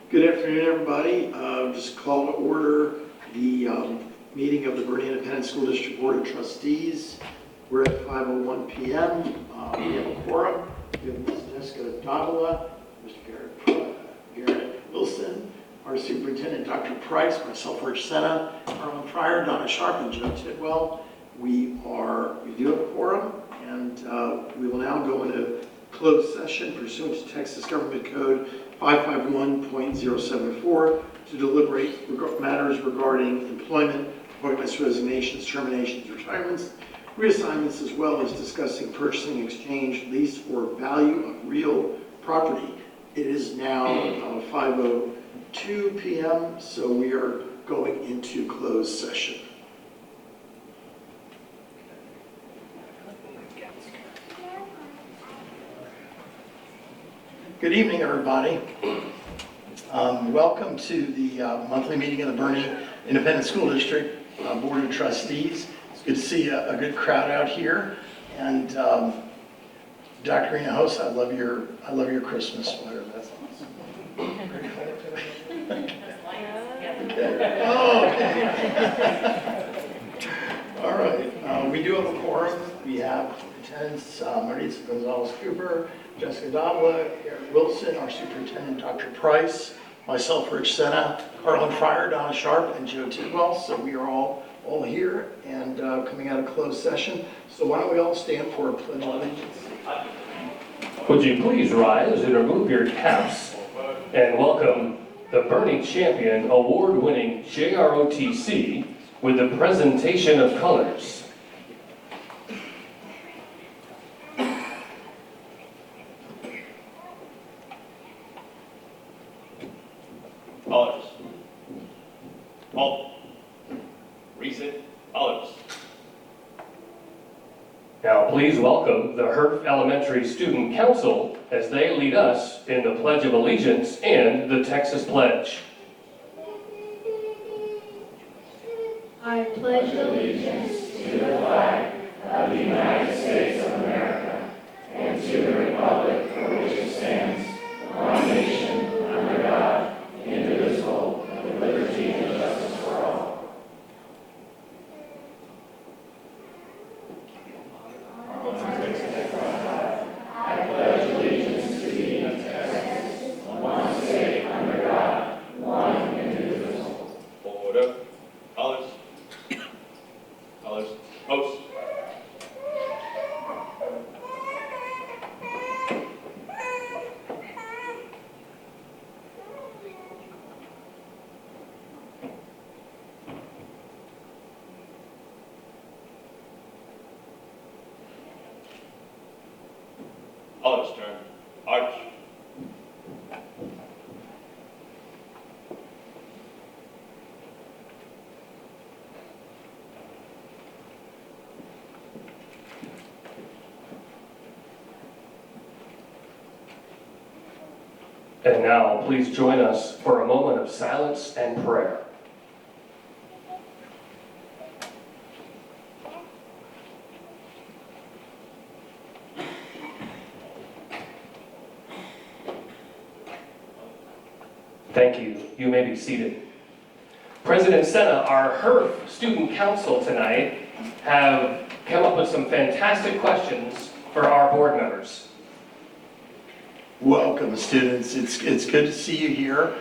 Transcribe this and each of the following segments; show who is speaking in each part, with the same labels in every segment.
Speaker 1: Good afternoon, everybody. Just call to order the meeting of the Bernie Independent School District Board of Trustees. We're at 5:01 p.m. We have a quorum. We have Ms. Jessica Davila, Mr. Garrett Wilson, our superintendent, Dr. Price, myself, Rich Senna, Arlen Fryer, Donna Sharp, and Joe Tidwell. We do have a quorum, and we will now go into closed session pursuant to Texas Government Code 551.074 to deliberate matters regarding employment, appointments, resignations, terminations, retirements, reassignments, as well as discussing purchasing, exchange, lease, or value of real property. It is now 5:02 p.m., so we are going into closed session. Good evening, everybody. Welcome to the monthly meeting of the Bernie Independent School District Board of Trustees. It's good to see a good crowd out here. And Dr. Greenhouse, I love your Christmas sweater. That's awesome. Oh, okay. All right. We do have a quorum. We have Lieutenants Maritza Gonzalez-Cooper, Jessica Davila, Garrett Wilson, our superintendent, Dr. Price, myself, Rich Senna, Arlen Fryer, Donna Sharp, and Joe Tidwell. So we are all here and coming out of closed session. So why don't we all stand for a pledge of allegiance?
Speaker 2: Would you please rise and remove your caps and welcome the Bernie Champion Award-winning JROTC with the presentation of colors.
Speaker 3: Colors. Alt. Recent colors.
Speaker 2: Now please welcome the Herf Elementary Student Council as they lead us in the Pledge of Allegiance and the Texas Pledge.
Speaker 4: I pledge allegiance to the flag of the United States of America and to the republic for which it stands, one nation, under God, indivisible, with liberty and justice for all. I pledge allegiance to thee, Texas, one state, under God, one indivisible.
Speaker 3: Order. Colors. Colors. Post. Colors turn. Arch.
Speaker 2: And now please join us for a moment of silence and prayer. Thank you. You may be seated. President Senna, our Herf Student Council tonight have come up with some fantastic questions for our board members.
Speaker 1: Welcome, students. It's good to see you here.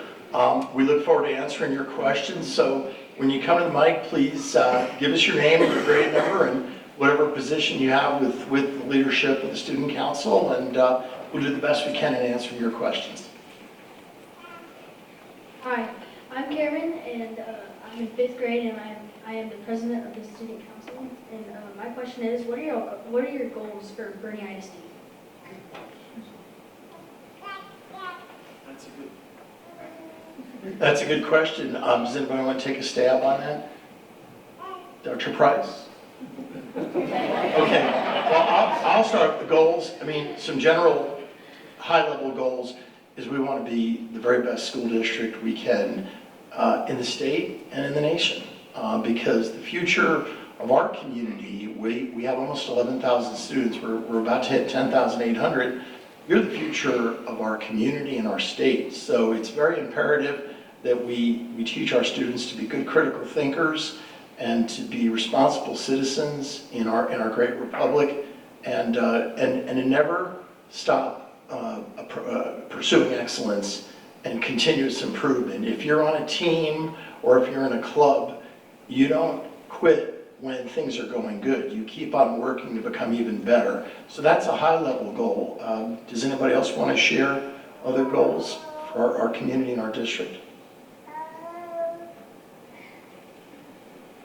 Speaker 1: We look forward to answering your questions. So when you come to the mic, please give us your name and your grade number and whatever position you have with the leadership of the Student Council, and we'll do the best we can in answering your questions.
Speaker 5: Hi, I'm Cameron, and I'm in 5th grade, and I am the president of the student council. And my question is, what are your goals for Bernie ISD?
Speaker 1: That's a good question. Does anybody want to take a stab on that? Dr. Price? Okay. Well, I'll start with the goals. I mean, some general high-level goals is we want to be the very best school district we can in the state and in the nation, because the future of our community, we have almost 11,000 students. We're about to hit 10,800, you're the future of our community and our state. So it's very imperative that we teach our students to be good critical thinkers and to be responsible citizens in our great republic, and to never stop pursuing excellence and continuous improvement. If you're on a team or if you're in a club, you don't quit when things are going good. You keep on working to become even better. So that's a high-level goal. Does anybody else want to share other goals for our community and our district?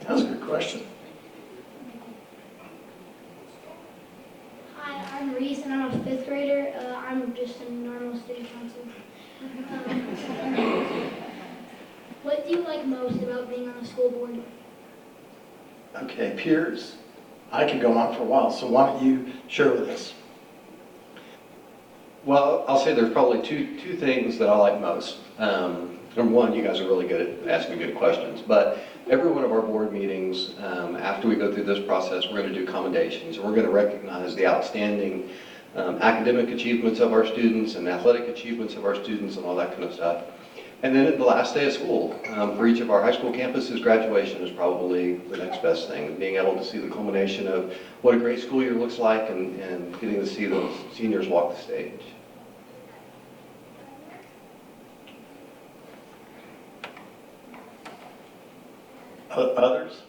Speaker 1: That was a good question.
Speaker 5: Hi, I'm Reese, and I'm a fifth grader. I'm just a normal student council. What do you like most about being on the school board?
Speaker 1: Okay, peers. I could go on for a while, so why don't you share with us?
Speaker 6: Well, I'll say there's probably two things that I like most. Number one, you guys are really good at asking good questions, but every one of our board meetings, after we go through this process, we're going to do commendations. We're going to recognize the outstanding academic achievements of our students and athletic achievements of our students and all that kind of stuff. And then at the last day of school, for each of our high school campuses, graduation is probably the next best thing. Being able to see the culmination of what a great school year looks like and getting to see those seniors walk the stage.
Speaker 1: Others?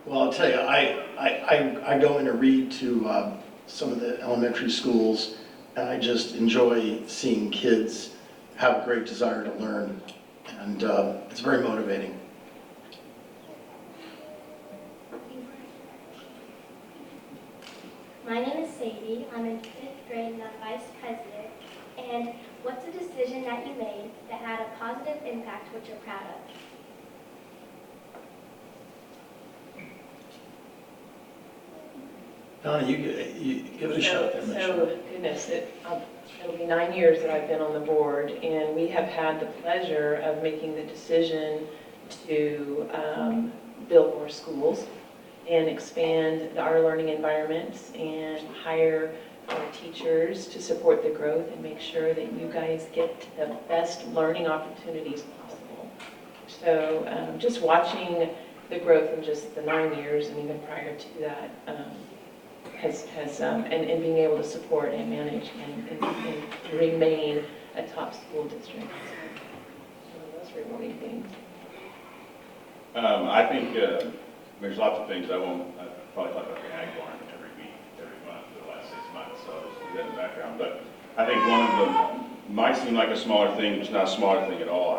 Speaker 1: Well, I'll tell you, I go in to read to some of the elementary schools, and I just enjoy seeing kids have a great desire to learn, and it's very motivating.
Speaker 7: My name is Sadie. I'm in 5th grade and I'm vice president. And what's a decision that you made that had a positive impact which you're proud of?
Speaker 1: Donna, you give it a shot there, Michelle.
Speaker 8: So, goodness, it'll be 9 years that I've been on the board, and we have had the pleasure of making the decision to build more schools and expand our learning environments and hire teachers to support the growth and make sure that you guys get the best learning opportunities possible. So just watching the growth in just the 9 years and even prior to that, and being able to support and manage and remain a top school district. So those rewarding things.
Speaker 3: I think there's lots of things. I probably talk about the ag barn every month for the last 6 months, so I'll just do that in the background. But I think one of them might seem like a smaller thing, but it's not a smaller thing at all.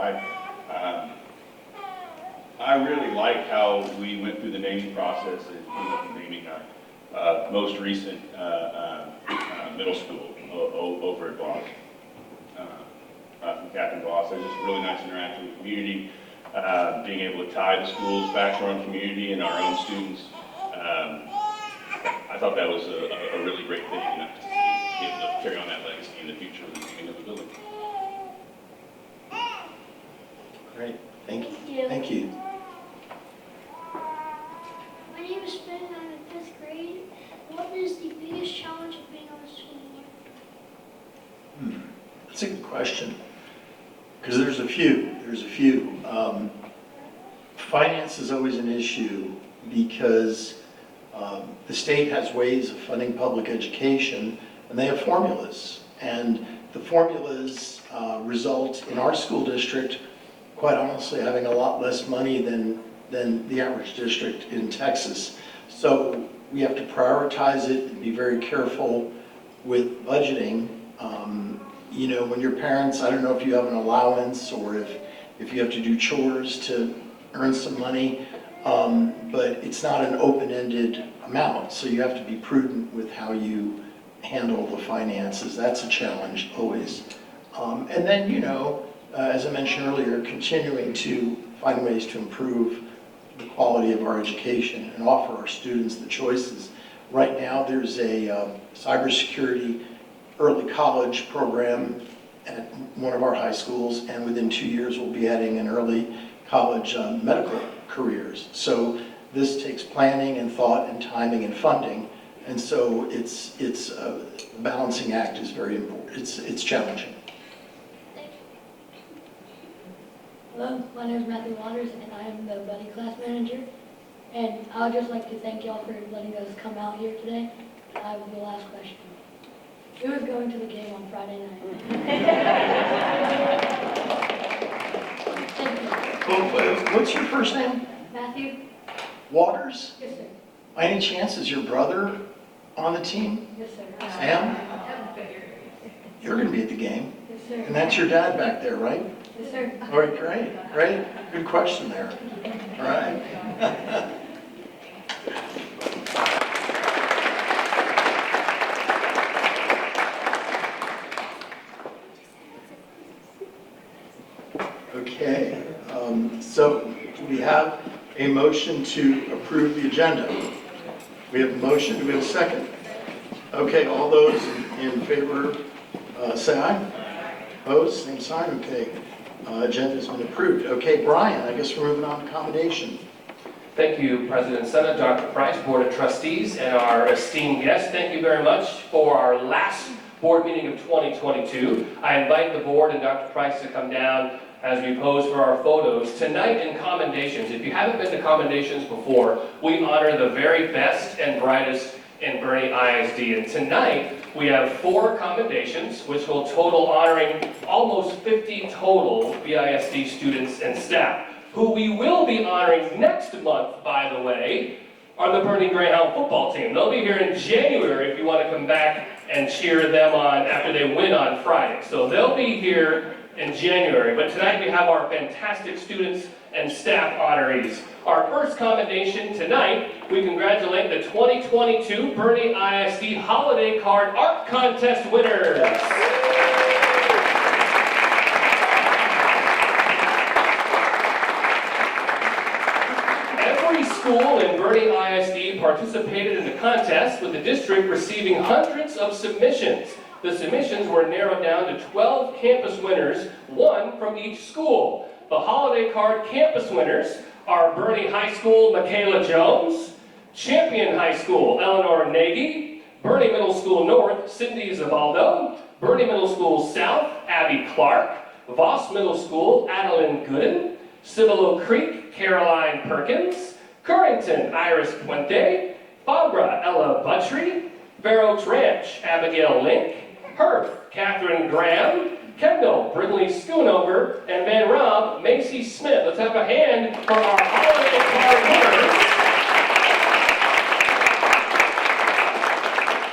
Speaker 3: I really like how we went through the naming process and naming our most recent middle school over at Voss. From Captain Voss. There's just a really nice interaction with the community, being able to tie the schools back to our own community and our own students. I thought that was a really great thing, to be able to carry on that legacy in the future with the naming of the building.
Speaker 1: Great, thank you.
Speaker 5: Thank you.
Speaker 1: Thank you.
Speaker 5: My name is Finn, and I'm in 5th grade. What is the biggest challenge of being on the school board?
Speaker 1: That's a good question, because there's a few. Finance is always an issue because the state has ways of funding public education, and they have formulas. And the formulas result in our school district, quite honestly, having a lot less money than the average district in Texas. So we have to prioritize it and be very careful with budgeting. You know, when your parents, I don't know if you have an allowance or if you have to do chores to earn some money, but it's not an open-ended amount, so you have to be prudent with how you handle the finances. That's a challenge always. And then, you know, as I mentioned earlier, continuing to find ways to improve the quality of our education and offer our students the choices. Right now, there's a cybersecurity early college program at one of our high schools, and within 2 years, we'll be adding an early college medical careers. So this takes planning and thought and timing and funding, And so it's a balancing act is very important. It's challenging.
Speaker 9: Hello, my name is Matthew Waters, and I am the buddy class manager. And I would just like to thank y'all for letting us come out here today. I have the last question. Who is going to the game on Friday night? Thank you.
Speaker 1: Well, what's your first name?
Speaker 9: Matthew?
Speaker 1: Waters?
Speaker 9: Yes, sir.
Speaker 1: By any chance, is your brother on the team?
Speaker 9: Yes, sir.
Speaker 1: Sam? You're going to be at the game.
Speaker 9: Yes, sir.
Speaker 1: And that's your dad back there, right?
Speaker 9: Yes, sir.
Speaker 1: All right, great. Good question there. All right. Okay, so we have a motion to approve the agenda. We have a motion, do we have a second? Okay, all those in favor, say aye. Opposed, same sign, okay. Agenda's been approved. Okay, Brian, I guess we're moving on to commendation.
Speaker 2: Thank you, President Senate, Dr. Price, Board of Trustees, and our esteemed guests. Thank you very much for our last board meeting of 2022. I invite the board and Dr. Price to come down as we pose for our photos. Tonight in commendations, if you haven't been to commendations before, we honor the very best and brightest in Bernie ISD. And tonight, we have 4 commendations, which will total honoring almost 50 total BISD students and staff. Who we will be honoring next month, by the way, are the Bernie Greyhound football team. They'll be here in January if you want to come back and cheer them on after they win on Friday. So they'll be here in January. But tonight we have our fantastic students and staff honorees. Our first commendation tonight, we congratulate the 2022 Bernie ISD Holiday Card Art Contest winners. Every school in Bernie ISD participated in the contest, with the district receiving hundreds of submissions. The submissions were narrowed down to 12 campus winners, 1 from each school. The Holiday Card campus winners are Bernie High School, Michaela Jones, Champion High School, Eleanor Nagy, Bernie Middle School North, Cindy Zabaldo, Bernie Middle School South, Abby Clark, Voss Middle School, Adeline Gooden, Cibolo Creek, Caroline Perkins, Currington, Iris Puente, Fagra, Ella Buttry, Fair Oaks Ranch, Abigail Link, Hearth, Catherine Graham, Kendall, Brinley Schoonover, and Van Rob, Macy Smith. Let's have a hand for our holiday card winners.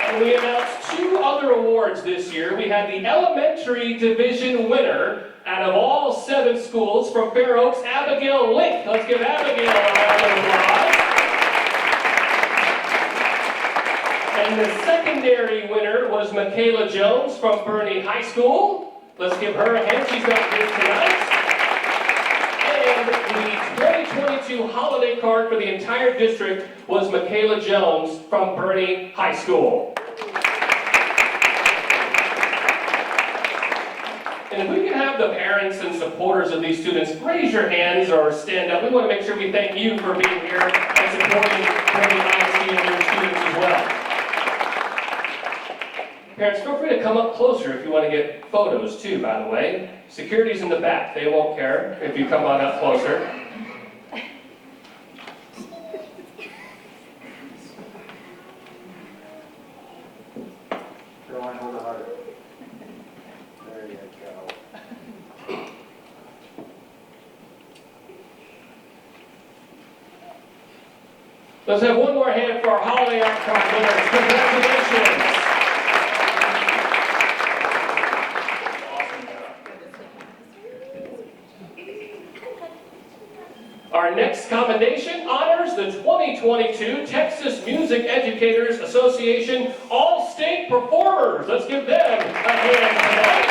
Speaker 2: And we announced 2 other awards this year. We had the elementary division winner out of all 7 schools from Fair Oaks, Abigail Link. Let's give Abigail a round of applause. And the secondary winner was Michaela Jones from Bernie High School. Let's give her a hand. She's not here tonight. And the 2022 holiday card for the entire district was Michaela Jones from Bernie High School. And if we can have the parents and supporters of these students raise your hands or stand up, we want to make sure we thank you for being here and supporting Bernie ISD and their students as well. Parents, feel free to come up closer if you want to get photos too, by the way. Security's in the back. They won't care if you come on up closer.
Speaker 10: Caroline, hold the heart. There you go.
Speaker 2: Let's have one more hand for our holiday art card winners. Congratulations. Our next commendation honors the 2022 Texas Music Educators Association All-State Performers. Let's give them a hand tonight.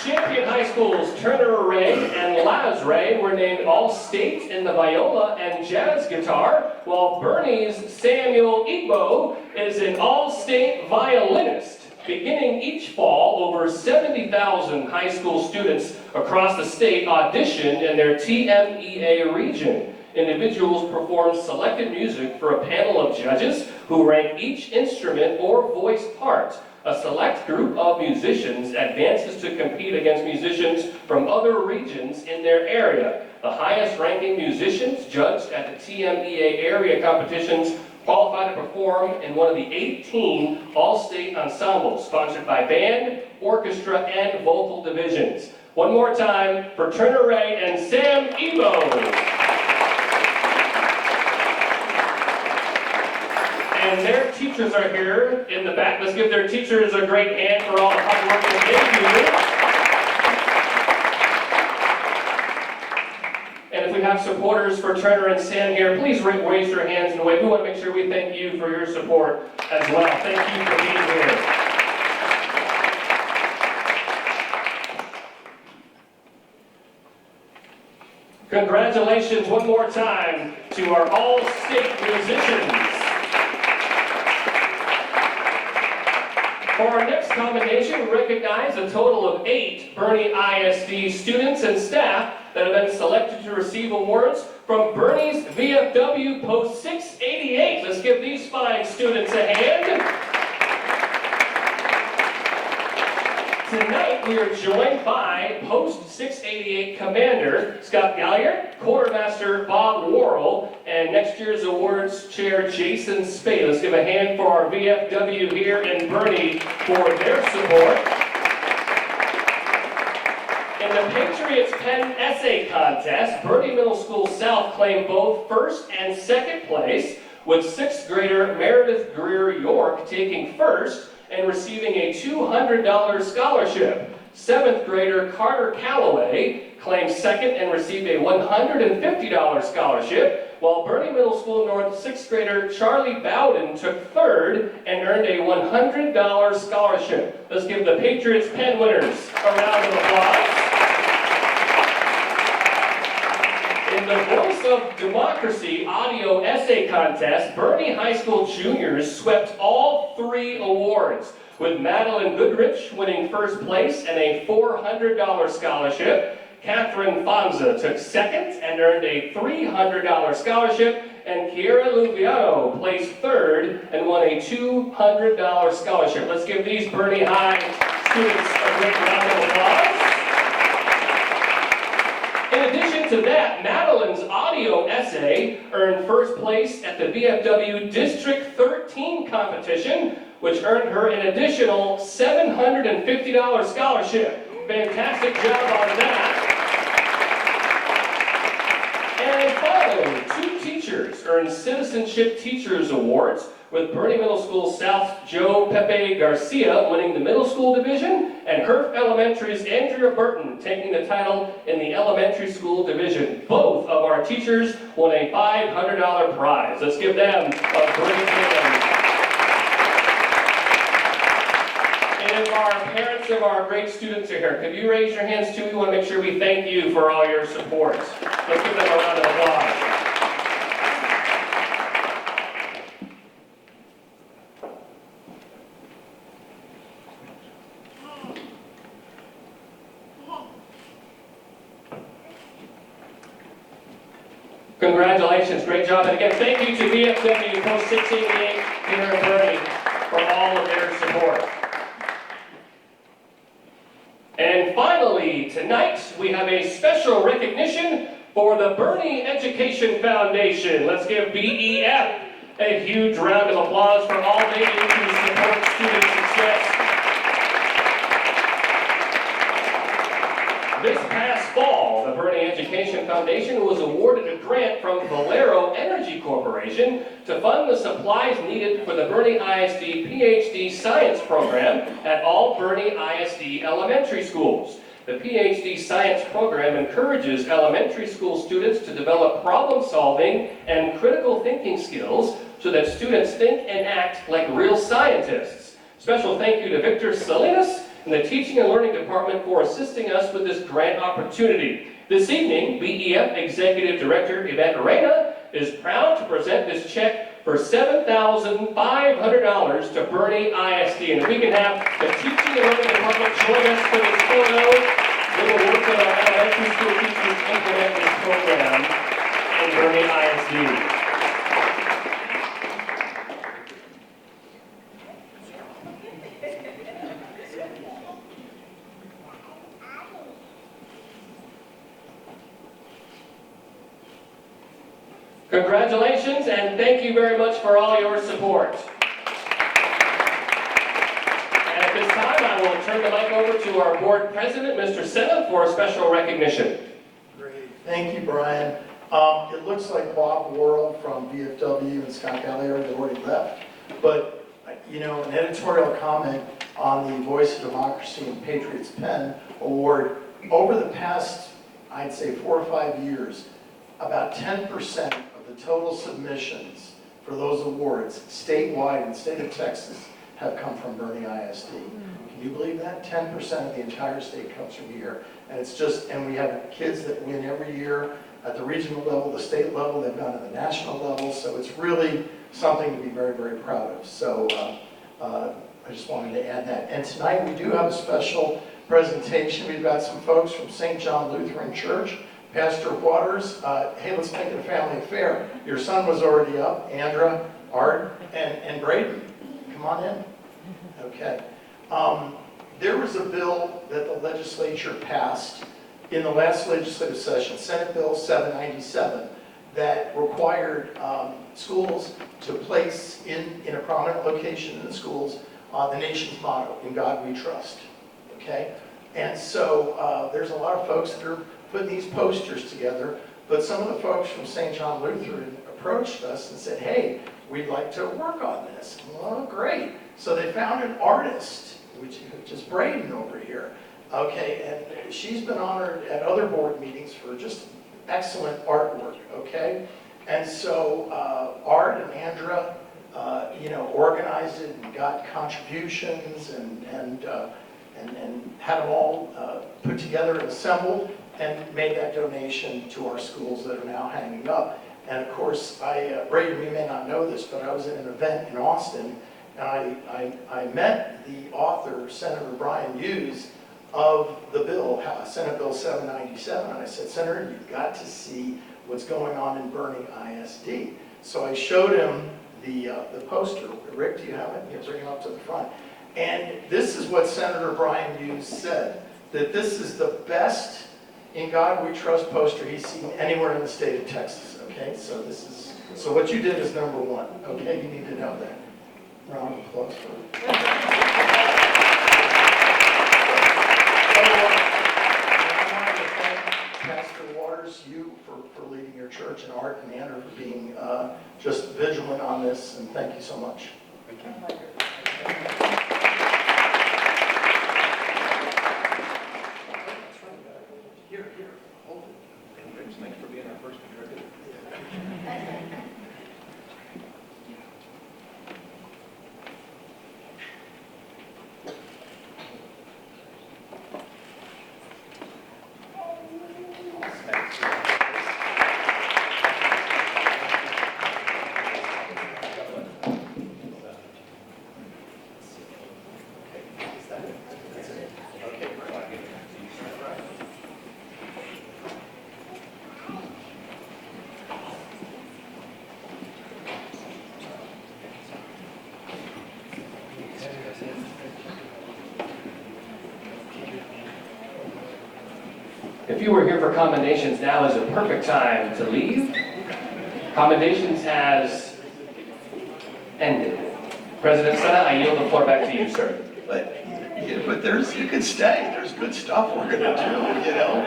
Speaker 2: Champion High School's Turner Ray and Laz Ray were named All-State in the viola and jazz guitar, while Bernie's Samuel Igbo is an All-State violinist. Beginning each each fall, over 70,000 high school students across the state audition in their TMEA region. Individuals perform selected music for a panel of judges who rank each instrument or voice part. A select group of musicians advances to compete against musicians from other regions in their area. The highest ranking musicians judged at the TMEA area competitions qualify to perform in one of the 18 all-state ensembles sponsored by band, orchestra, and vocal divisions. One more time for Turner Ray and Sam Ebo. And their teachers are here in the back. Let's give their teachers a great hand for all the hard work that they do. And if we have supporters for Turner and Sam here, please raise your hands and wave. We want to make sure we thank you for your support as well. Thank you for being here. Congratulations one more time to our all-state musicians. For our next commendation, we recognize a total of 8 Bernie ISD students and staff that have been selected to receive awards from Bernie's VFW Post 688. Let's give these fine students a hand. Tonight, we are joined by Post 688 Commander Scott Gallier, Quartermaster Bob Worrell, and next year's awards chair Jason Spade. Let's give a hand for our VFW here in Bernie for their support. In the Patriots Pen Essay Contest, Bernie Middle School South claimed both first and second place, with 6th grader Meredith Greer York taking first and receiving a $200 scholarship. 7th grader Carter Calloway claimed second and received a $150 scholarship, while Bernie Middle School North 6th grader Charlie Bowden took third and earned a $100 scholarship. Let's give the Patriots Pen winners a round of applause. In the Voice of Democracy audio essay contest, Bernie High School juniors swept all 3 awards, with Madeline Goodrich winning first place and a $400 scholarship. Catherine Fonza took second and earned a $300 scholarship, and Kiera Luviano placed third and won a $200 scholarship. Let's give these Bernie High students a great round of applause. In addition to that, Madeline's audio essay earned first place at the VFW District 13 competition, which earned her an additional $750 scholarship. Fantastic job on that. And finally, 2 teachers earned Citizenship Teachers Awards, with Bernie Middle School South Joe Pepe Garcia winning the middle school division, and Herf Elementary's Andrea Burton taking the title in the elementary school division. Both of our teachers won a $500 prize. Let's give them a great hand. And if our parents of our great students are here, could you raise your hands too? We want to make sure we thank you for all your support. Let's give them a round of applause. Congratulations, great job. And again, thank you to VFW Post 688 here in Bernie for all of their support. And finally, tonight, we have a special recognition for the Bernie Education Foundation. Let's give BEF a huge round of applause for all they do to support student success. This past fall, the Bernie Education Foundation was awarded a grant from Valero Energy Corporation to fund the supplies needed for the Bernie ISD PhD Science Program at all Bernie ISD elementary schools. The PhD Science Program encourages elementary school students to develop problem-solving and critical thinking skills so that students think and act like real scientists. Special thank you to Victor Salinas and the Teaching and Learning Department for assisting us with this grant opportunity. This evening, BEF Executive Director Yvette Reyna is proud to present this check for $7,500 to Bernie ISD. And if we can have the teaching and learning department join us for this photo, we will work with our elementary school teachers to implement this program in Bernie ISD. Congratulations, and thank you very much for all your support. And at this time, I will turn the mic over to our board president, Mr. Senna, for a special recognition.
Speaker 1: Great, thank you, Brian. It looks like Bob Worrell from VFW and Scott Gallagher have already left, but you know, an editorial comment on the Voice of Democracy and Patriots Pen Award. Over the past, I'd say 4 or 5 years, about 10% of the total submissions for those awards statewide in the state of Texas have come from Bernie ISD. Can you believe that? 10% of the entire state comes from here. And it's just, and we have kids that win every year at the regional level, the state level, they've done at the national level, so it's really something to be very, very proud of. So I just wanted to add that. And tonight we do have a special presentation. We've got some folks from St. John Lutheran Church. Pastor Waters, hey, let's make it a family affair. Your son was already up, Andra, Art, and Braden. Come on in. Okay. There was a bill that the legislature passed in the last legislative session, Senate Bill 797, that required schools to place in a prominent location in the schools the nation's motto, "In God We Trust." Okay? And so there's a lot of folks that are putting these posters together, but some of the folks from St. John Lutheran approached us and said, hey, we'd like to work on this. Well, great. So they found an artist, which is Braden over here. Okay, and she's been honored at other board meetings for just excellent artwork, okay? And so Art and Andra, you know, organized it and got contributions and had them all put together and assembled and made that donation to our schools that are now hanging up. And of course, Braden, you may not know this, but I was at an event in Austin, and I met the author, Senator Brian Hughes, of the bill, Senate Bill 797, and I said, Senator, you've got to see what's going on in Bernie ISD. So I showed him the poster. Rick, do you have it? You bring it up to the front. And this is what Senator Brian Hughes said, that this is the best "In God We Trust" poster he's seen anywhere in the state of Texas. Okay, so so what you did is number one. Okay, you need to know that. Round of applause for it. Pastor Waters, you for leading your church, and Art and Andrew for being just vigilant on this, and thank you so much. Thank you. Here, hold it. Thanks for being our first contributor.
Speaker 2: If you were here for commendations, now is a perfect time to leave. Commendations has ended. President Senna, I yield the floor back to you, sir.
Speaker 1: But you can stay. There's good stuff we're going to do, you know.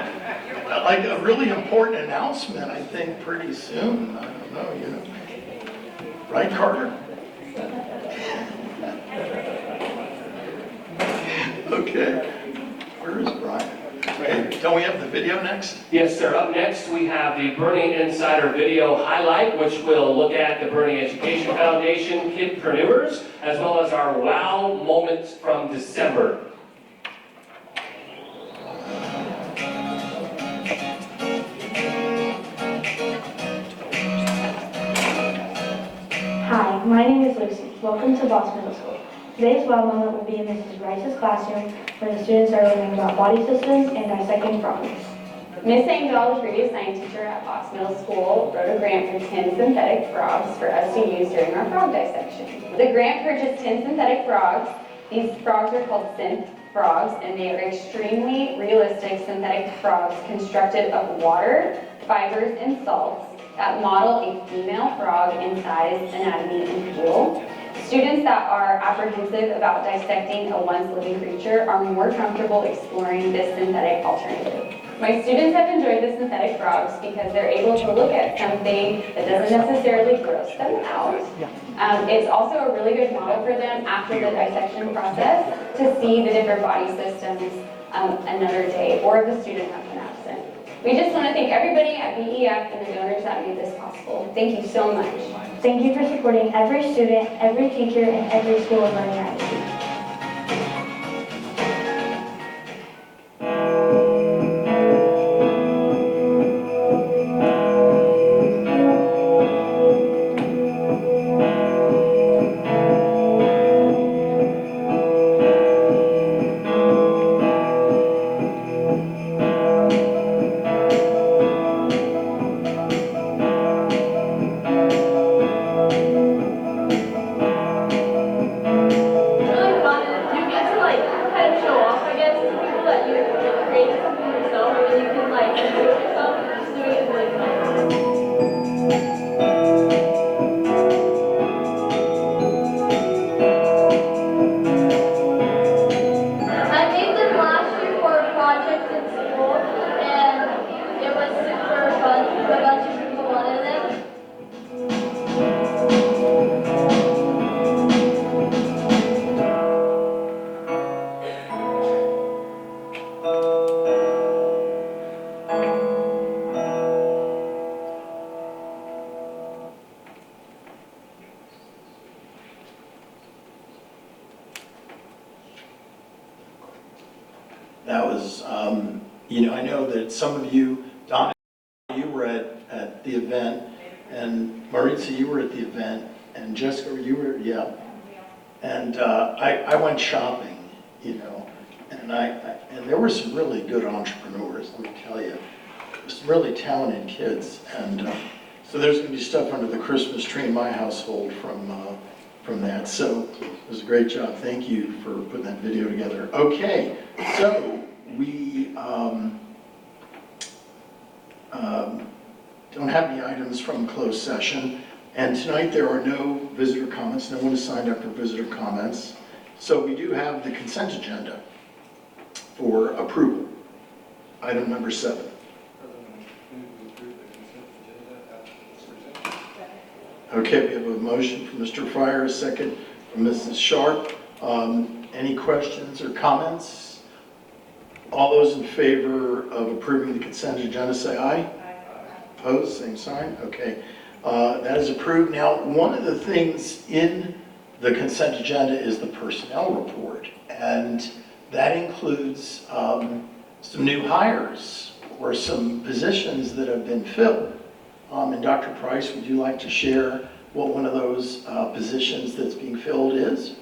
Speaker 1: Like a really important announcement, I think, pretty soon. I don't know, you know. Right, Carter? Okay. Where is Brian? Hey, don't we have the video next?
Speaker 2: Yes, sir. Up next, we have the Bernie Insider Video Highlight, which will look at the Bernie Education Foundation Kidpreneurs, as well as our wow moments from December.
Speaker 11: is Lucy. Welcome to Boss Middle School. Today's wow moment will be in Mrs. Rice's classroom where the students are learning about body systems and dissecting frogs.
Speaker 12: Miss Angel, the previous science teacher at Fox Middle School, wrote a grant for 10 synthetic frogs for us to use during our frog dissection. The grant purchased 10 synthetic frogs. These frogs are called synth frogs, and they are extremely realistic synthetic frogs constructed of water, fibers, and salts that model a female frog in size, anatomy, and feel. Students that are apprehensive about dissecting a once living creature are more comfortable exploring this synthetic alternative. My students have enjoyed the synthetic frogs because they're able to look at something that doesn't necessarily gross them out. It's also a really good model for them after the dissection process to see the different body systems another day, or if the student has been absent. We just want to thank everybody at BEF and the donors that made this possible. Thank you so much.
Speaker 11: Thank you for supporting every student, every teacher, and every school of learning attitude.
Speaker 1: That was, I know that some of you, Donna, you were at the event, and Maritza, you were at the event, and Jessica, you were, yeah. And I went shopping, and there were some really good entrepreneurs, let me tell you. Some really talented kids, and so there's going to be stuff under the Christmas tree in my household from that. So it was a great job. Thank you for putting that video together. Okay, so we don't have any items from closed session, and tonight there are no visitor comments. No one has signed up for visitor comments. So we do have the consent agenda for approval. Item number 7. Okay, we have a motion from Mr. Fryer, a second from Mrs. Sharp. Any questions or comments? All those in favor of approving the consent agenda say aye. Aye. Opposed, same sign. Okay, that is approved. Now, one of the things in the consent agenda is the personnel report, and that includes some new hires or some positions that have been filled. And Dr. Price, would you like to share what one of those positions that's being filled is?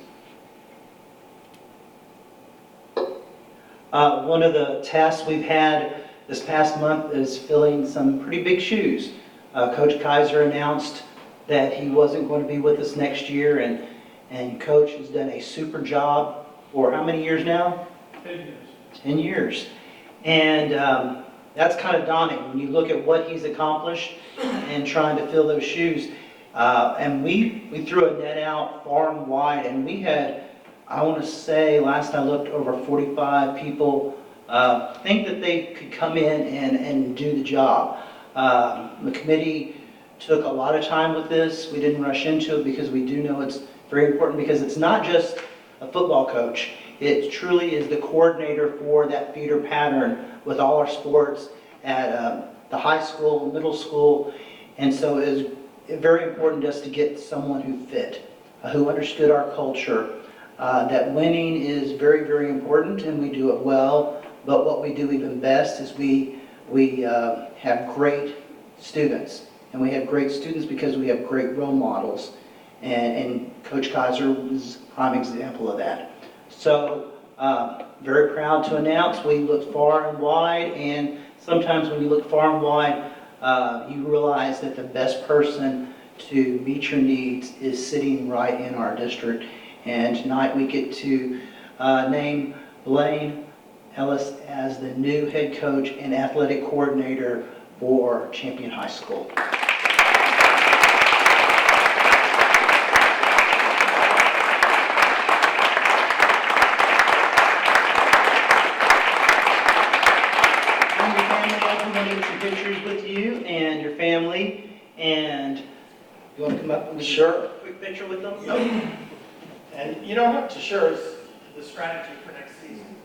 Speaker 13: One of the tasks we've had this past month is filling some pretty big shoes. Coach Kaiser announced that he wasn't going to be with us next year, and Coach has done a super job for how many years now?
Speaker 10: 10 years.
Speaker 13: 10 years. And that's kind of daunting when you look at what he's accomplished and trying to fill those shoes. And we threw a net out far and wide, and we had, I want to say, last I looked, over 45 people think that they could come in and do the job. The committee took a lot of time with this. We didn't rush into it because we do know it's very important, because it's not just a football coach. It truly is the coordinator for that feeder pattern with all our sports at the high school, middle school. And so it is very important to us to get someone who fit, who understood our culture, that winning is very, very important and we do it well. But what we do even best is we have great students. And we have great students because we have great role models. And Coach Kaiser was a prime example of that. So, very proud to announce we look far and wide, and sometimes when you look far and wide, you realize that the best person to meet your needs is sitting right in our district. And tonight we get to name Blaine Ellis as the new head coach and athletic coordinator for Champion High School. And your family, I want to get some pictures with you and your family. And you want to come up and
Speaker 1: Sure.
Speaker 13: a quick picture with them?
Speaker 1: Yep. And you don't have to share us the strategy for next season.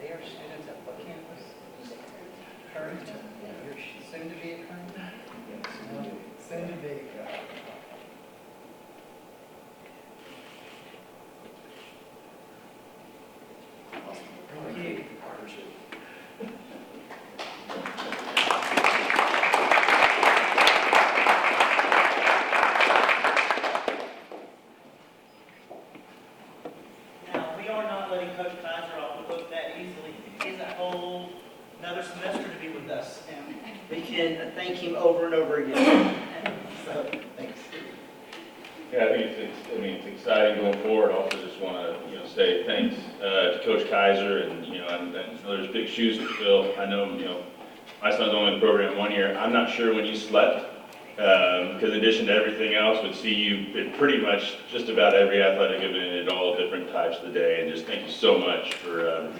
Speaker 13: They are students at what campus? Current? You're soon to be at Current? Soon to be. Thank you. Now, we are not letting Coach Kaiser off the hook that easily. He has a whole another semester to be with us, and we can thank him over and over again. So, thanks.
Speaker 3: Yeah, I think it's exciting going forward. Also, just want to, say thanks to Coach Kaiser, and and there's big shoes to fill. I know, my son's only in the program 1 year. I'm not sure when you slept, because in addition to everything else, would see you at pretty much just about every athletic event at all different types of the day. And just thank you so much for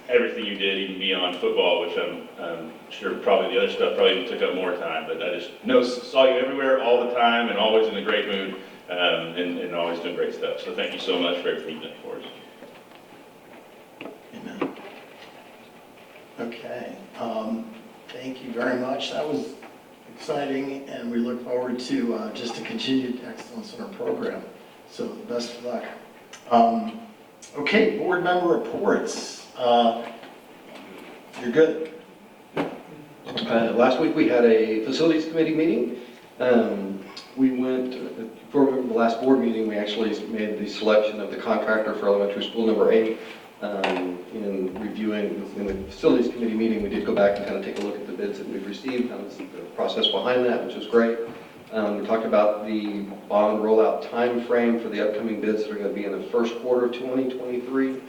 Speaker 3: everything you did, even beyond football, which I'm sure probably the other stuff probably even took up more time. But I just saw you everywhere all the time and always in a great mood, and always doing great stuff. So thank you so much for everything you've done for us.
Speaker 1: Amen. Okay. Thank you very much. That was exciting, and we look forward to just a continued excellence in our program. So best of luck. Okay, board member reports. You're good.
Speaker 6: Last week we had a facilities committee meeting. We went, for the last board meeting, we actually made the selection of the contractor for elementary school number 8. In reviewing, in the facilities committee meeting, we did go back and kind of take a look at the bids that we've received, kind of the process behind that, which was great. We talked about the bond rollout time frame for the upcoming bids that are going to be in the first quarter of 2023. We'll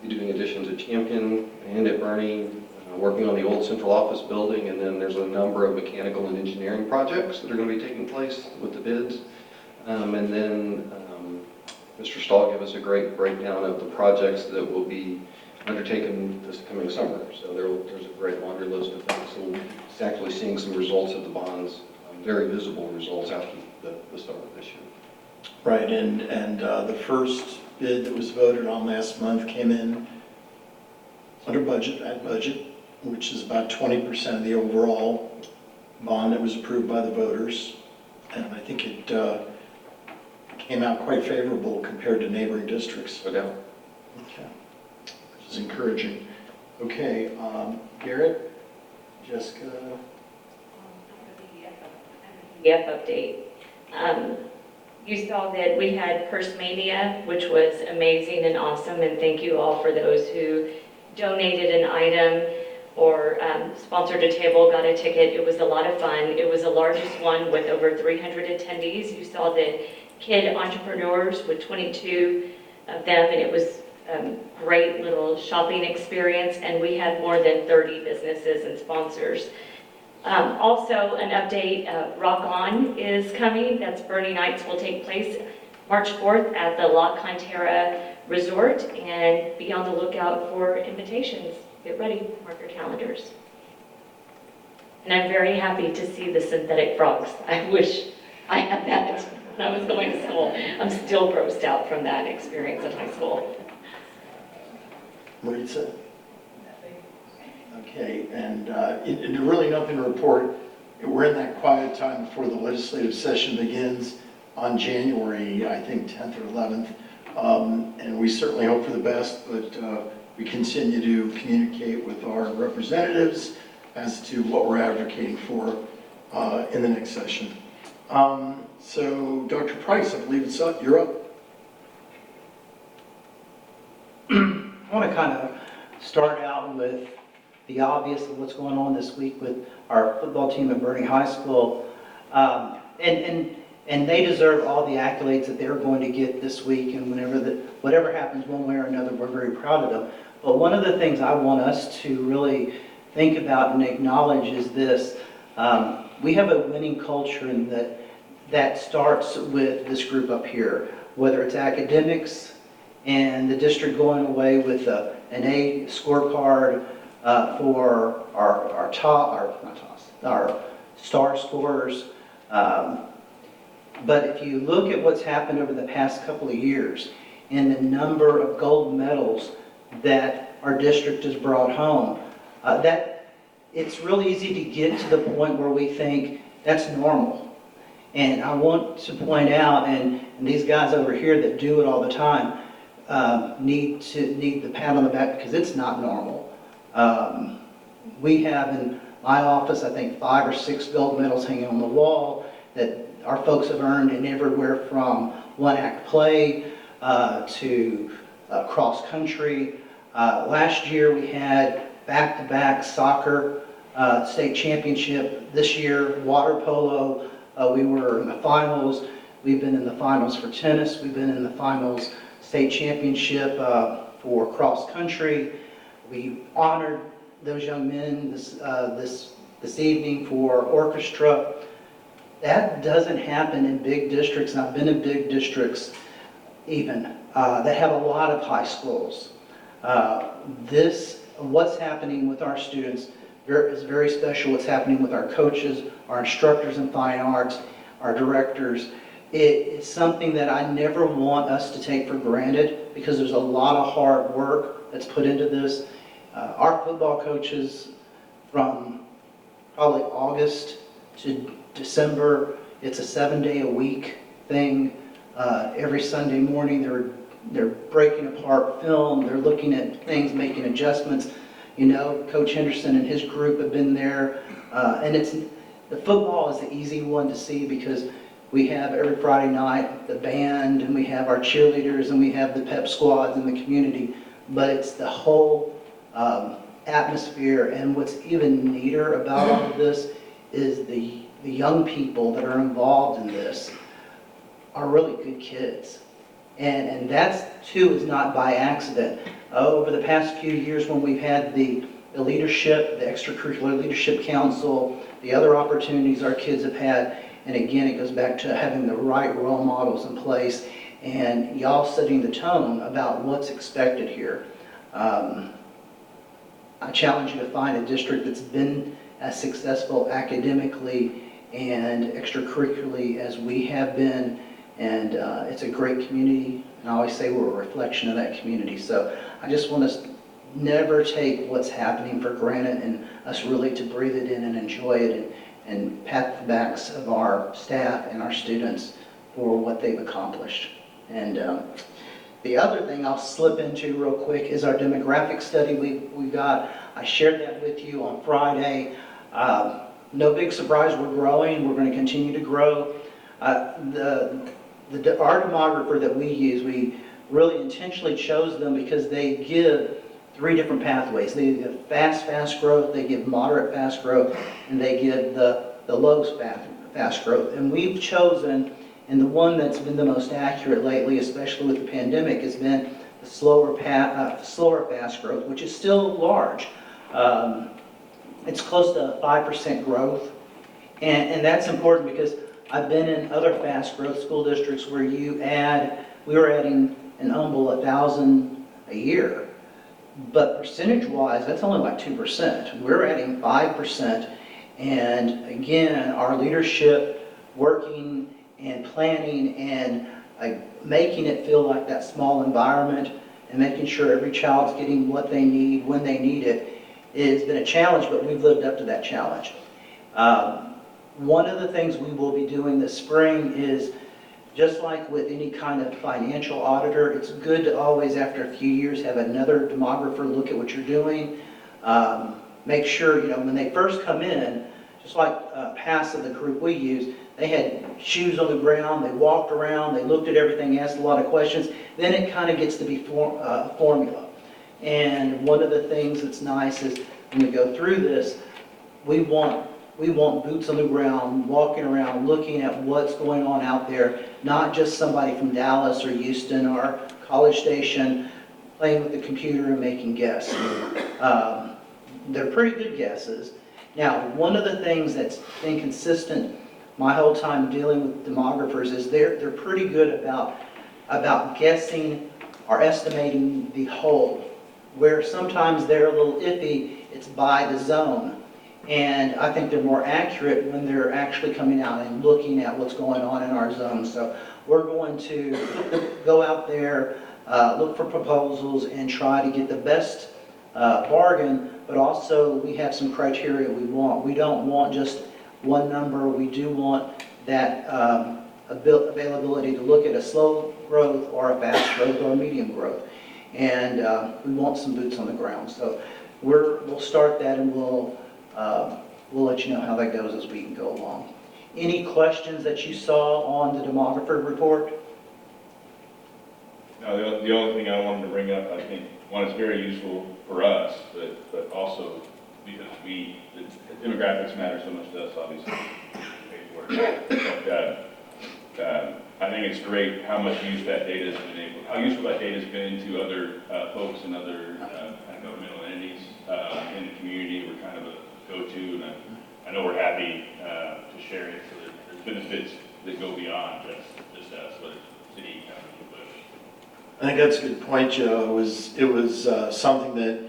Speaker 6: be doing additions at Champion and at Bernie, working on the old central office building, and then there's a number of mechanical and engineering projects that are going to be taking place with the bids. And then Mr. Stahl gave us a great breakdown of the projects that will be undertaken this coming summer. So there's a great laundry list of things. So it's actually seeing some results of the bonds, very visible results after the start of this year.
Speaker 1: Right, and the first bid that was voted on last month came in under budget, at budget, which is about 20% of the overall bond that was approved by the voters. And I think it came out quite favorable compared to neighboring districts.
Speaker 6: No doubt.
Speaker 1: Okay, which is encouraging. Okay, Garrett, Jessica.
Speaker 14: PDF update. You saw that we had Purse Mania, which was amazing and awesome, and thank you all for those who donated an item or sponsored a table, got a ticket. It was a lot of fun. It was the largest one with over 300 attendees. You saw the kid entrepreneurs with 22 of them, and it was a great little shopping experience, and we had more than 30 businesses and sponsors. Also, an update, Rock On is coming. That's Bernie Nights will take place March 4th at the La Cantera Resort, and be on the lookout for invitations. Get ready, mark your calendars. And I'm very happy to see the synthetic frogs. I wish I had that when I was going to school. I'm still grossed out from that experience in high school.
Speaker 1: Maritza? Okay, and really nothing to report we're in that quiet time before the legislative session begins on January, I think, 10th or 11th. And we certainly hope for the best, but we continue to communicate with our representatives as to what we're advocating for in the next session. So Dr. Price, I believe it's up. You're up.
Speaker 13: I want to kind of start out with the obvious of what's going on this week with our football team at Bernie High School. And they deserve all the accolades that they're going to get this week, and whatever happens one way or another, we're very proud of them. But one of the things I want us to really think about and acknowledge is this. We have a winning culture, and that starts with this group up here, whether it's academics and the district going away with an A scorecard for our star scorers. But if you look at what's happened over the past couple of years and the number of gold medals that our district has brought home, that it's really easy to get to the point where we think that's normal. And I want to point out, and these guys over here that do it all the time, need the pat on the back because it's not normal. We have in my office, I think, 5 or 6 gold medals hanging on the wall that our folks have earned in everywhere from one-act play to cross country. Last year we had back-to-back soccer state championship. This year, water polo, we were in the finals. We've been in the finals for tennis. We've been in the finals state championship for cross country. We honored those young men this evening for orchestra. That doesn't happen in big districts, and I've been in big districts even, that have a lot of high schools. What's happening with our students is very special. What's happening with our coaches, our instructors in fine arts, our directors. It's something that I never want us to take for granted because there's a lot of hard work that's put into this. Our football coaches from probably August to December, it's a 7-day-a-week thing. Every Sunday morning they're breaking apart film, they're looking at things, making adjustments. You know, Coach Henderson and his group have been there. And the football is the easy one to see because we have every Friday night the band, and we have our cheerleaders, and we have the pep squads in the community. But it's the whole atmosphere, and what's even neater about all of this is the young people that are involved in this are really good kids. And that too is not by accident. Over the past few years when we've had the leadership, the extracurricular leadership council, the other opportunities our kids have had, and again, it goes back to having the right role models in place and y'all setting the tone about what's expected here. I challenge you to find a district that's been as successful academically and extracurricularly as we have been, and it's a great community, and I always say we're a reflection of that community. So I just want us to never take what's happening for granted, and us really to breathe it in and enjoy it, and pat the backs of our staff and our students for what they've accomplished. And the other thing I'll slip into real quick is our demographic study we got. I shared that with you on Friday. No big surprise, we're growing. We're going to continue to grow. Our demographer that we use, we really intentionally chose them because they give 3 different pathways. They give fast growth, they give moderate fast growth, and they give the low fast growth. And we've chosen, and the one that's been the most accurate lately, especially with the pandemic, has been the slower fast growth, which is still large. It's close to 5% growth, and that's important because I've been in other fast growth school districts where we were adding an humble 1,000 a year, but percentage-wise, that's only like 2%. We're adding 5%, and again, our leadership working and planning and making it feel like that small environment and making sure every child's getting what they need when they need it has been a challenge, but we've lived up to that challenge. One of the things we will be doing this spring is, just like with any kind of financial auditor, it's good to always, after a few years, have another demographer look at what you're doing. Make sure, when they first come in, just like past of the group we use, they had shoes on the ground, they walked around, they looked at everything, asked a lot of questions. Then it kind of gets to be formula. And one of the things that's nice is when we go through this, we want boots on the ground, walking around, looking at what's going on out there, not just somebody from Dallas or Houston or College Station playing with the computer and making guesses. They're pretty good guesses. Now, one of the things that's been consistent my whole time dealing with demographers is they're pretty good about guessing or estimating the whole, where sometimes they're a little iffy, it's by the zone. And I think they're more accurate when they're actually coming out and looking at what's going on in our zone. So we're going to go out there, look for proposals, and try to get the best bargain, but also we have some criteria we want. We don't want just one number. We do want that availability to look at a slow growth or a fast growth or a medium growth. And we want some boots on the ground. So we'll start that, and we'll let you know how that goes as we go along. Any questions that you saw on the demographer report?
Speaker 3: No, the only thing I wanted to bring up, I think, one, is very useful for us, but also because the demographics matter so much to us, obviously. But I think it's great how much use that data has been able, how useful that data has been to other folks and other kind of governmental entities in the community. We're kind of a go-to, and I know we're happy to share it, so there's benefits that go beyond just us, whether it's city, county, but.
Speaker 1: I think that's a good point, Joe. It was something that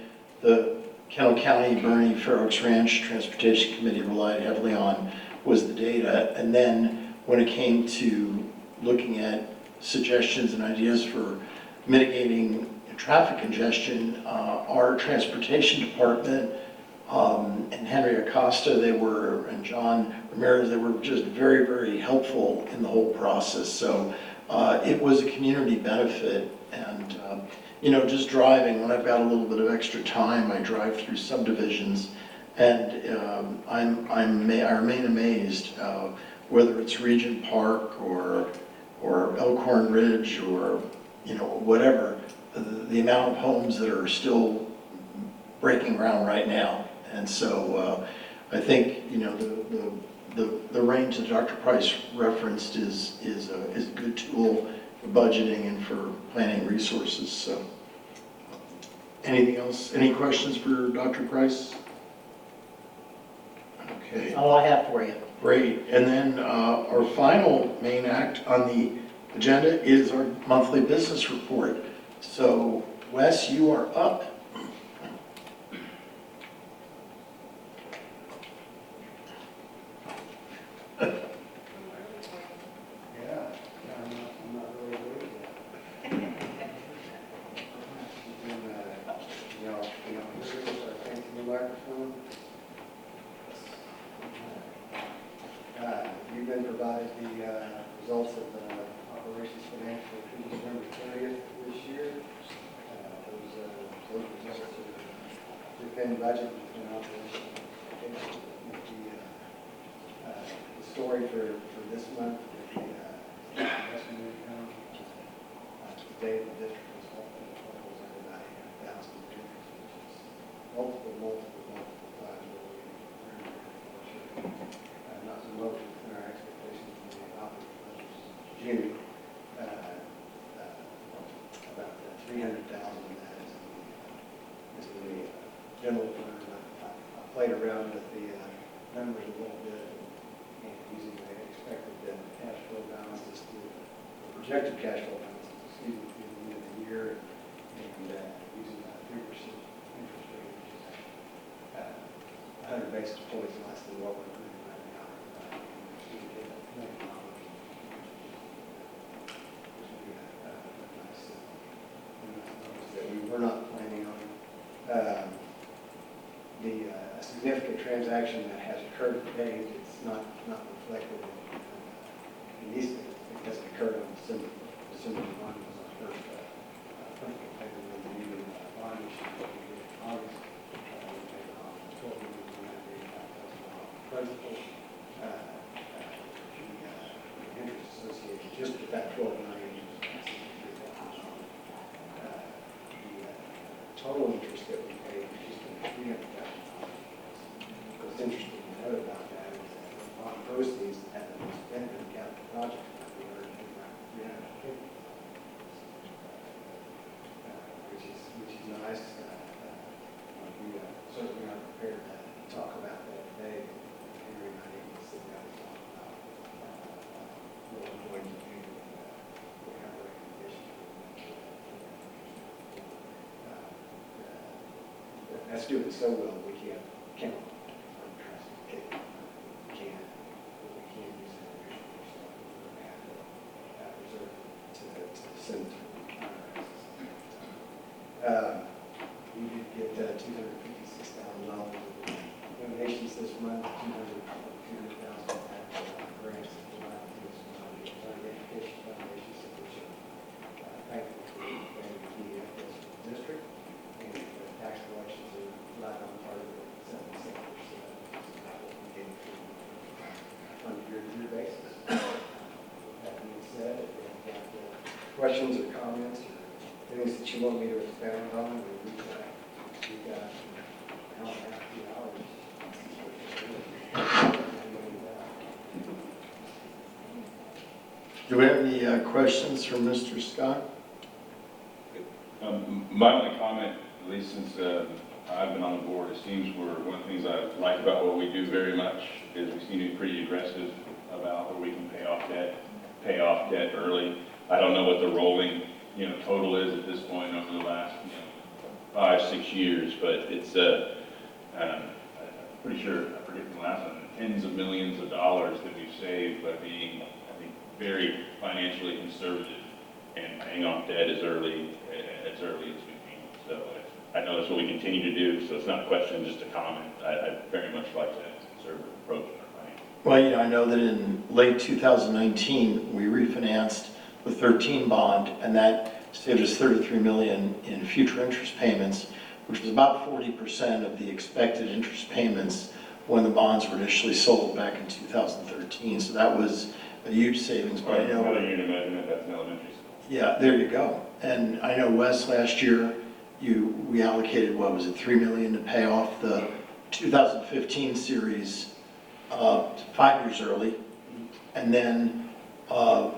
Speaker 1: the Kendall County Bernie Fair Oaks Ranch Transportation Committee relied heavily on, was the data. And then when it came to looking at suggestions and ideas for mitigating traffic congestion, our transportation department and Henry Acosta, and John Ramirez, they were just very, very helpful in the whole process. So it was a community benefit. And, just driving, when I've got a little bit of extra time, I drive through subdivisions, and I remain amazed, whether it's Regent Park or Elkhorn Ridge or, whatever, the amount of homes that are still breaking ground right now. And so I think, the range that Dr. Price referenced is a good tool for budgeting and for planning resources. So anything else? Any questions for Dr. Price? Okay.
Speaker 13: All I have for you.
Speaker 1: Great. And then our final main act on the agenda is our monthly business report. So Wes, you are up.
Speaker 10: You've been provided the results of the operations financial through December 30th this year. Those results are within budget, within operations. The story for this month with the investment income, today the district was hoping to close at about 800,000 units, which is multiple times what we were not so much within our expectations when we adopted the budget in June. About 300,000 of that is in the general fund. I played around with the numbers a little bit and using the expected cash flow balances to the projected cash flow balances, through the end of the year, and using a 3% interest rate, which is 100 basis points less than what we're doing right now. That we were not planning on. The significant transaction that has occurred today, it's not reflected in these things. It hasn't occurred on December 1 was our first principal payment of the new bond issue that we did in August. We paid off $12,185,000 principal. The interest associated just with that $12 million was $63,000. The total interest that we paid was just under $300,000. What's interesting to note about that is that the bond proceeds that have been spent in the capital project, we earned about $350,000, which is nice. We certainly aren't prepared to talk about that today. Henry and I need to sit down and talk about what we're going to do, what kind of recommendations that's doing so well, we can't count on it. We can't use it reserve to send to IRS. We did get $256,000 in donations this month, $200,000 grants that provided to us from the education foundations, which are thankful for the key efforts of the district. And the tax collections are right on target at 77%. We get on a year-to-year basis. That being said, if you have questions or comments or things that you want me to expound on, we've got an hour and a half, 2 hours.
Speaker 1: Do we have any questions from Mr. Scott?
Speaker 3: My only comment, at least since I've been on the board, it seems one of the things I like about what we do very much is we seem to be pretty aggressive about where we can pay off debt early. I don't know what the rolling, total is at this point over the last, 5-6 years, but it's, I'm pretty sure, I forget the last one, tens of millions of dollars that we've saved by being, I think, very financially conservative and paying off debt as early as we can. So I know that's what we continue to do, so it's not a question, just a comment. I very much like that conservative approach in our finance.
Speaker 1: Well, I know that in late 2019, we refinanced the 13 bond, and that saved us $33 million in future interest payments, which was about 40% of the expected interest payments when the bonds were initially sold back in 2013. So that was a huge savings. But I know,
Speaker 3: how do you imagine that that's in elementary school?
Speaker 1: yeah, there you go. And I know, Wes, last year we allocated, what was it, $3 million to pay off the 2015 series 5 years early, and then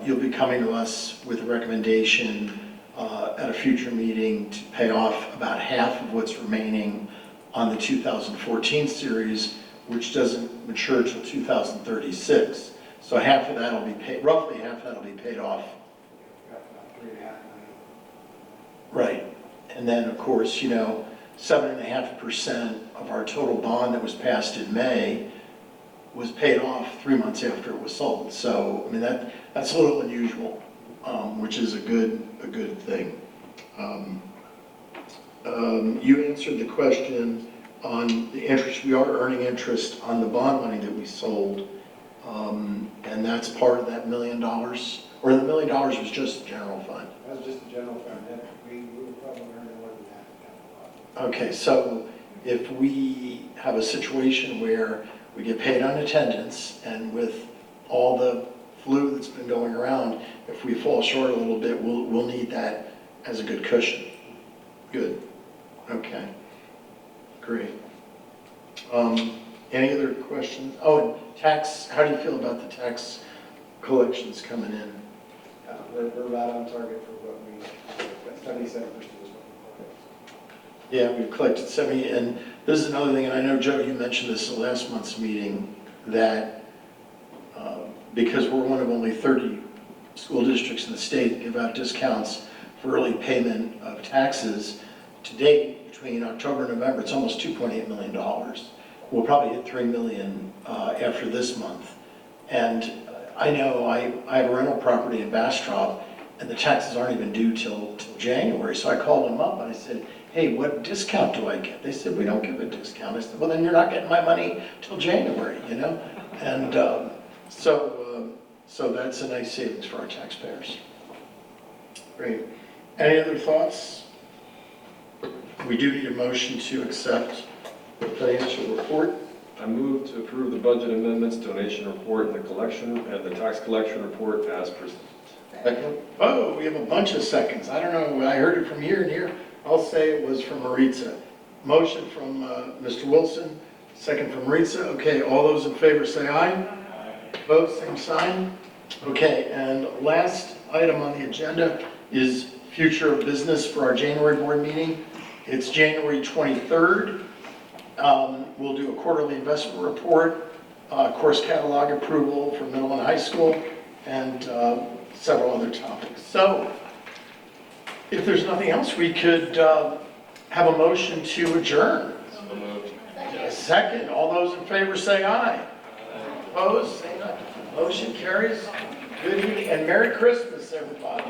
Speaker 1: you'll be coming to us with a recommendation at a future meeting to pay off about half of what's remaining on the 2014 series, which doesn't mature till 2036. So half of that will be paid, roughly half of that will be paid off.
Speaker 10: About $3.5 million.
Speaker 1: Right. And then, of course, 7.5% of our total bond that was passed in May was paid off 3 months after it was sold. So, I mean, that's a little unusual, which is a good thing. You answered the question on the interest. We are earning interest on the bond money that we sold, and that's part of that $1 million, or the $1 million was just the general fund.
Speaker 10: That was just the general fund. We were probably earning more than that.
Speaker 1: Okay, so if we have a situation where we get paid on attendance, and with all the flu that's been going around, if we fall short a little bit, we'll need that as a good cushion. Good. Okay. Great. Any other questions? Oh, and tax, how do you feel about the tax collections coming in?
Speaker 10: We're right on target for what we, 77% is what we collected.
Speaker 1: Yeah, we've collected 70, and this is another thing, and I know, Joe, you mentioned this at last month's meeting, that because we're one of only 30 school districts in the state that give out discounts for early payment of taxes, to date, between October and November, it's almost $2.8 million. We'll probably hit $3 million after this month. And I know I have a rental property in Bastrop, and the taxes aren't even due till January. So I called them up and I said, hey, what discount do I get? They said, we don't give a discount. I said, well, then you're not getting my money till January, you know? And so that's a nice savings for our taxpayers. Great. Any other thoughts? We do need a motion to accept the financial report.
Speaker 15: I move to approve the budget amendments, donation report, and the tax collection report as presented.
Speaker 6: Second?
Speaker 1: Oh, we have a bunch of seconds. I don't know, I heard it from here and here. I'll say it was from Maritza. Motion from Mr. Wilson, second from Maritza. Okay, all those in favor say aye. Opposed, same sign. Okay, and last item on the agenda is future of business for our January board meeting. It's January 23rd. We'll do a quarterly investment report, course catalog approval for middle and high school, and several other topics. So, if there's nothing else, we could have a motion to adjourn.
Speaker 15: So moved.
Speaker 1: A second. All those in favor say aye. Opposed? Say no. Motion carries. Good evening and Merry Christmas, everybody.